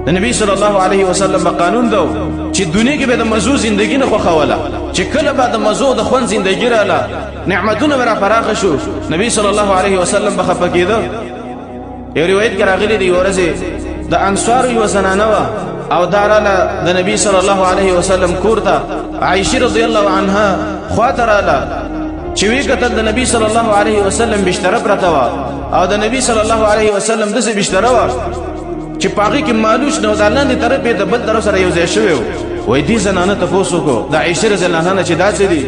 د نبی صلی الله علیه وسلم قانون دو چې دنیا کې به د مزو زندگی نه خوخوله چې کله به د مزو د خون زندگی رااله نعمتونه ورا فراغ شو نبی صلی الله علیه وسلم بخفقیده یو روایت کې راغلی دی ورځه د انصار یو زنانه او داراله د نبی صلی الله علیه وسلم کورته عائشه رضی الله عنها خاطراله چې وی کتل د نبی صلی الله علیه وسلم بشتره پرته او د نبی صلی الله علیه وسلم دغه بشتره چې پاغي کې مالوش نو ځلان دي طرفه د بل طرف سره یو ځای شوی وای دي زنانه تاسو کو د عائشه رضی الله عنها چې دا څه دي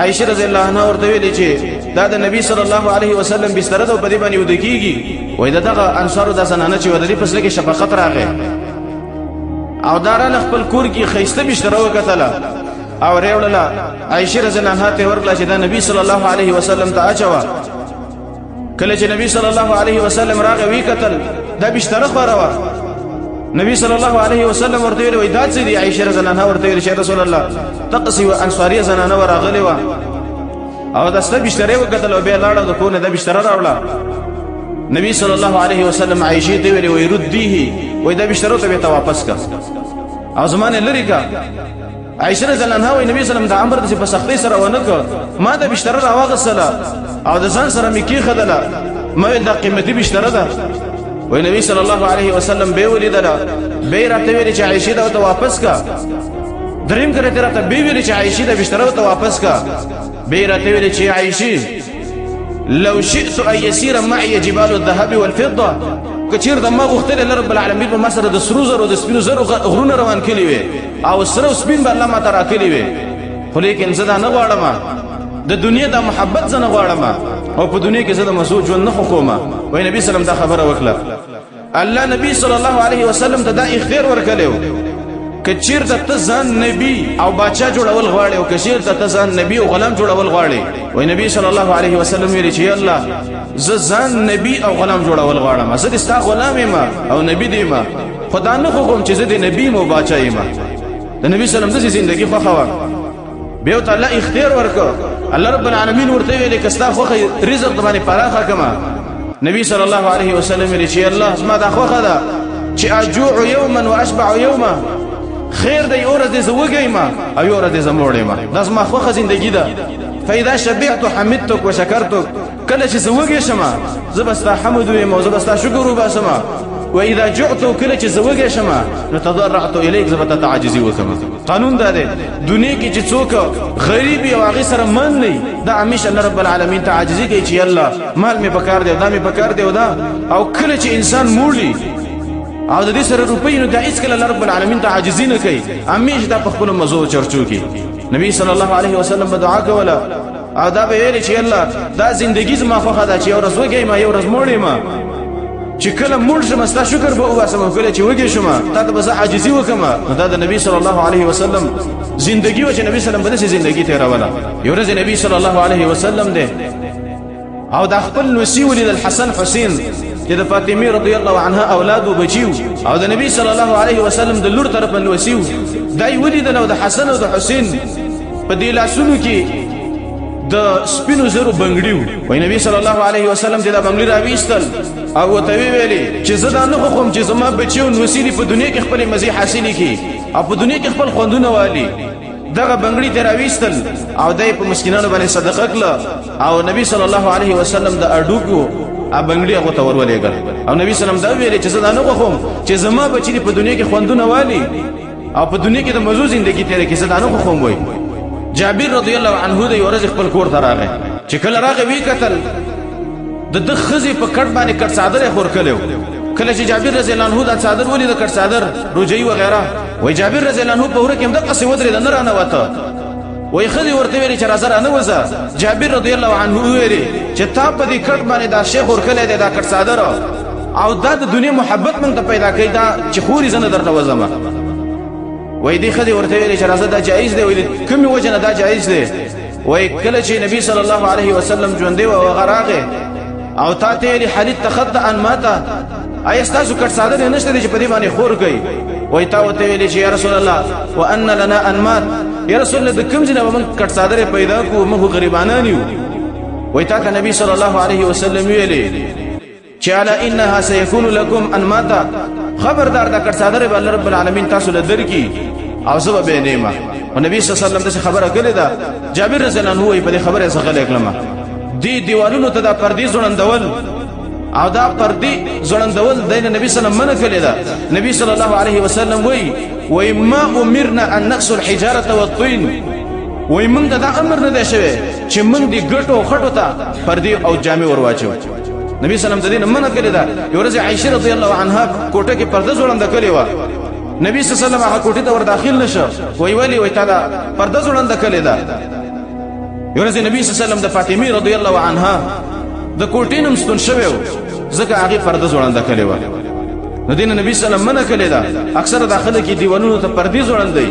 عائشه رضی الله عنها ورته ویلي چې دا د نبی صلی الله علیه وسلم بستر ده په دې باندې ود کیږي وای دغه انصارو د زنانه چې ودري پس لکه شفقت راغی او داران خپل کور کې خيسته بستر وکتله او ریوړله عائشه رضی الله عنها ته ورکړه چې دا نبی صلی الله علیه وسلم ته اچوا کله چې نبی صلی الله علیه وسلم راغی وی کتل دا بستر خوروا نبی صلی الله علیه وسلم ورته ویل وای دا څه دی عائشه رضی الله عنها ورته ویل چې رسول الله تقصي وانصاريه زنانه وراغلی و او دا ست بستر وکتل او به لاړه د کو نه د بستر راوړه نبی صلی الله علیه وسلم عائشه ته ویل وای ردیه وای دا بستر ته واپس کا او زمانه لری کا عائشه رضی الله عنها وای نبی صلی الله علیه وسلم د امر د په سختۍ سره ونه کو ما د بستر راوغسله او د ځان سره میکی خدله ما د قیمتي بستر ده وای نبی صلی الله علیه وسلم به ولیدله به راته ویل چې عائشه دا واپس کا دریم کړه ته راته به ویل چې عائشه دا بستر ته واپس کا به راته ویل چې عائشه لو شئت ان يسير معي جبال الذهب والفضه کچیر د ما غختل رب العالمین په مسره د سرو زرو د سپینو زرو غرونه روان کړي وي او سره سپین به الله ما ترا کړي وي خو لیکن زدا نه غواړم د دنیا د محبت زنه غواړم او په دنیا کې زدا مسوج ژوند نه خوما وای نبی سلام دا خبره وکړه الله نبی صلی الله علیه وسلم ته دا اختیار ورکړو کچیر ته ځان نبی او بادشاہ جوړول غواړي او کچیر ته ځان نبی او غلام جوړول غواړي وای نبی صلی الله علیه وسلم ویل چې الله ځان نبی او غلام جوړول غواړم زه ستا غلام یم او نبی دی ما خدا نه کوم چې زه د نبی مو بادشاہ یم د نبی صلی الله علیه وسلم د زندگی خو خوا به تعالی اختیار ورکو الله رب العالمین ورته ویل کستا خو رزق باندې پراخه کما نبی صلی الله علیه وسلم ویل چې الله ما دا خو خدا چې اجوع یوما واشبع یوما خیر دی اورز دې زوګې ما او اورز دې زموړې ما دا ما خو زندگی ده فاذا شبعت حمدتك وشكرتك کله چې زوګې شمه زبستا حمد و زبستا شکر وباسما واذا جعت کله چې زوګې شمه نتضرعت اليك زبتا تعجزي وکما قانون دا دی دنیا کې چې څوک غریب او هغه سره من نه دا همیشه الله رب العالمین تعجزي کوي چې الله مال می پکار دی دا می پکار دی دا او کله چې انسان موړي او د دې سره روپۍ نو دا هیڅ کله الله رب العالمین تعجزي نه کوي همیشه دا په خپل مزو چرچو کوي نبی صلی الله علیه وسلم دعا کوله او دا به ویل چې الله دا زندگی زما خو خدا چې یو ورځ وګی ما یو ورځ موړې ما چې کله موړ شم ستا شکر به واسم کله چې وګی شم تا ته به عاجزي وکم دا د نبی صلی الله علیه وسلم زندگی او چې نبی صلی الله علیه وسلم زندگی ته راولا یو ورځ نبی صلی الله علیه وسلم ده او د خپل نسی ولید الحسن حسین چې د فاطمه رضی الله عنها اولاد او بچیو او د نبی صلی الله علیه وسلم د لور طرف نوسیو دای ولید نو د حسن او د حسین په دې لاسونو کې د سپینو زرو بنگړیو وای نبی صلی الله علیه وسلم دا بنگړی راويستل او ته ویلې چې زدا نه خوم چې زما بچیو نوسیلی په دنیا کې خپل مزي حاصل کی او په دنیا کې خپل خوندونه والی دغه بنگړی ته راويستل او دای په مسکینانو باندې صدقه کړه او نبی صلی الله علیه وسلم د اډوکو ا بنگړی هغه ته ورولېګل او نبی صلی الله علیه وسلم دا ویلې چې زدا نه خوم چې زما بچی په دنیا کې خوندونه والی او په دنیا کې د مزو زندگی تیرې کې زدا نه خوم وای جابر رضی الله عنه د ورځ خپل کور ته راغی چې کله راغی وی قتل د خزي په کټ باندې کټ صادره خور کلو کله چې جابر رضی الله عنه د صادر ولې د کټ صادر روجي وغيرها وای جابر رضی الله عنه په ورکه هم د قصې ودرې د نه وته وای خزي ورته ویلي چې راځه نه وځه جابر رضی الله عنه ویلي چې تا په دې کټ باندې دا شیخ ور کله د کټ صادر او دا د دنیا محبت من ته پیدا کړي دا چې خوري زنه درته وځم وای دی خدي ورته ویل چې راځه دا جایز دی ویل کومي وجه نه دا جایز دی وای کله چې نبی صلی الله علیه وسلم ژوند دی او غراغه او تا ته لري حدیث تخد ان ماته ایستاسو کټ ساده نشته چې په دې باندې خور کوي وای تا وته ویل چې یا رسول الله وان لنا ان مات یا رسول الله د کوم ځنه موږ کټ ساده پیدا کو موږ غریبانان یو وای تا ته نبی صلی الله علیه وسلم ویل چې الا انها سيكون لكم ان مات خبردار دا کټ صادره به الله رب العالمین تاسو له درکې او زه به نیمه. او نبی صلی الله علیه وسلم دغه خبره کړې ده. جابر رضی الله عنه وایي په دې خبره څه غلې کړم دی دیوالونو ته دا پردي ځوړندول او دا پردي ځوړندول د نبی صلی الله علیه وسلم منع کړی ده. نبی صلی الله علیه وسلم وایي ما امرنا ان نقص الحجاره والطين، وایي موږ دا امر نه دی شوی چې موږ دې ګټو خټو ته پردي او جامې ورواچو. نبی صلی الله علیه وسلم د دې منع کړی ده. یو ورځ عائشه رضی الله عنها کوټه کې پرده ځوړنده کړې و. نبی صلی الله علیه وسلم هغه کوټه ته ور داخل نشو. وایي وای تا دا پرده ځوړنده کړې ده. یو ورځ نبی صلی الله علیه وسلم د فاطمه رضی الله عنها د کوټې نوم ستون شوی و، ځکه هغه پرده ځوړنده کړې و. نو دین نبی صلی الله علیه وسلم منع کړی ده. اکثر داخله کې دیوالونو ته پردي ځوړندې